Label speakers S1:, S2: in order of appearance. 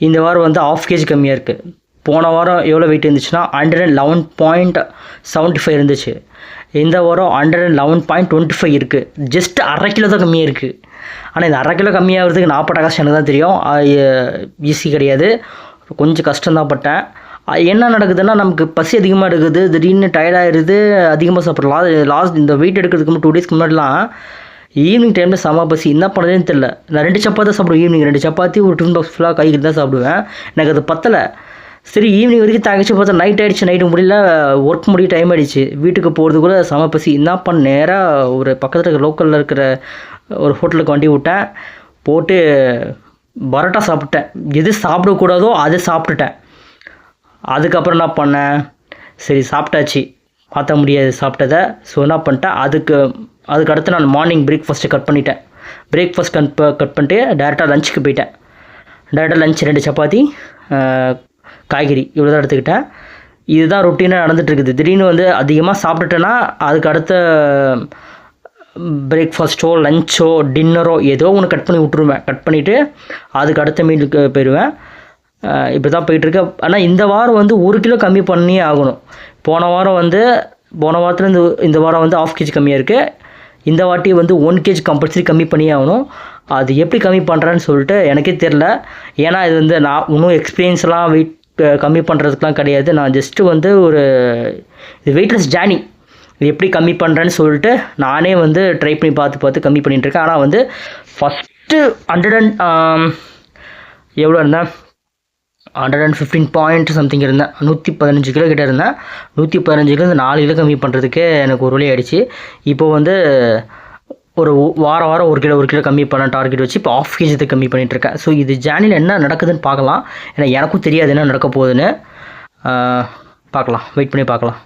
S1: இந்த வாரம் வந்து ஆஃப் கேஜி கம்மியாக இருக்குது. போன வாரம் எவ்வளோ வெயிட் இருந்துச்சுன்னா 111.75 இருந்துச்சு. இந்த வாரம் 111.25 இருக்குது. ஜஸ்ட் அரை கிலோ தான் கம்மியாக இருக்குது. ஆனால் இந்த அரை கிலோ கம்மியாகிறதுக்கு நான் பட்ட கஷ்டம் எனக்கு தான் தெரியும். ஈஸி கிடையாது, கொஞ்சம் கஷ்டம்தான் பட்டேன். என்ன நடக்குதுன்னா, நமக்கு பசி அதிகமாக இருக்குது, திடீர்னு டயர்டாகிடுது, அதிகமாக சாப்பிட்றலாம். லாஸ்ட் இந்த வெயிட் எடுக்கிறதுக்கு 2 டேஸ்க்கு முன்னாடிலாம் ஈவினிங் டைமில் செம பசி, என்ன பண்ணுறதுன்னு தெரில. நான் 2 சப்பாத்தி தான் சாப்பிடுவேன். ஈவினிங் 2 சப்பாத்தி ஒரு டிஃபன் பாக்ஸ் ஃபுல்லாக காய்கறி தான் சாப்பிடுவேன். எனக்கு அது பத்தலை. சரி ஈவினிங் வரைக்கும் தாங்கிச்சு பார்த்தா நைட் ஆகிடுச்சு. நைட்டு முடியல, ஒர்க் முடிய டைம் ஆகிடுச்சு. வீட்டுக்கு போகிறதுக்குள்ள செம பசி. என்ன பண்ண, நேராக ஒரு பக்கத்தில் இருக்கிற லோக்கலில் இருக்கிற ஒரு ஹோட்டலுக்கு வண்டி விட்டேன். போட்டு பரோட்டா சாப்பிட்டேன். எது சாப்பிடக்கூடாதோ அதை சாப்பிட்டுட்டேன். அதுக்கப்புறம் என்ன பண்ணேன், சரி சாப்பிட்டாச்சு, மாற்ற முடியாது சாப்பிட்டதை. ஸோ என்ன பண்ணிட்டேன், அதுக்கு அடுத்து நான் மார்னிங் பிரேக்ஃபாஸ்ட்டு கட் பண்ணிட்டேன். பிரேக்ஃபாஸ்ட் கட் பண்ணிட்டு டேரெக்டாக லஞ்சுக்கு போயிட்டேன். டேரெக்டாக லஞ்ச் 2 சப்பாத்தி, காய்கறி இவ்வளோ தான் எடுத்துக்கிட்டேன். இதுதான் ரொட்டீனாக நடந்துகிட்ருக்குது. திடீர்னு வந்து அதிகமாக சாப்பிட்டுட்டேன்னா அதுக்கு அடுத்த பிரேக்ஃபாஸ்ட்டோ லஞ்சோ டின்னரோ ஏதோ ஒன்று கட் பண்ணி விட்ருவேன். கட் பண்ணிவிட்டு அதுக்கு அடுத்த மீலுக்கு போயிடுவேன். இப்படி தான் போயிட்டுருக்கு. ஆனால் இந்த வாரம் வந்து 1 கிலோ கம்மி பண்ணியே ஆகணும். போன வாரத்துலேருந்து இந்த வாரம் வந்து ½ கேஜி கம்மியாக இருக்குது. இந்த வாட்டி வந்து 1 கேஜி கம்பல்சரி கம்மி பண்ணியே ஆகணும். அது எப்படி கம்மி பண்ணுறேன்னு சொல்லிட்டு எனக்கே தெரில. ஏன்னா இது வந்து நான் இன்னும் எக்ஸ்பீரியன்ஸ்லாம் வெயிட் கம்மி பண்ணுறதுக்குலாம் கிடையாது. நான் ஜஸ்ட்டு வந்து இது வெயிட்லெஸ் ஜேர்னி, இது எப்படி கம்மி பண்ணுறேன்னு சொல்லிட்டு நானே வந்து ட்ரை பண்ணி பார்த்து கம்மி பண்ணிகிட்ருக்கேன். ஆனால் வந்து ஃபஸ்ட்டு 100 எவ்வளோ இருந்தேன், 115 பாயிண்ட் சம்திங் இருந்தேன். 115 கிலோ கிட்டே இருந்தேன். 115 கிலோ 4 கிலோ கம்மி பண்ணுறதுக்கே எனக்கு ஒரு வழி ஆகிடுச்சு. இப்போது வந்து ஒரு வாரம் 1 கிலோ கம்மி பண்ண டார்கெட் வச்சு இப்போ ½ கேஜி கம்மி பண்ணிகிட்ருக்கேன். ஸோ இது ஜேர்னியில் என்ன நடக்குதுன்னு பார்க்கலாம். ஏன்னா எனக்கும் தெரியாது என்ன நடக்க போகுதுன்னு. பார்க்கலாம், வெயிட் பண்ணி பார்க்கலாம்.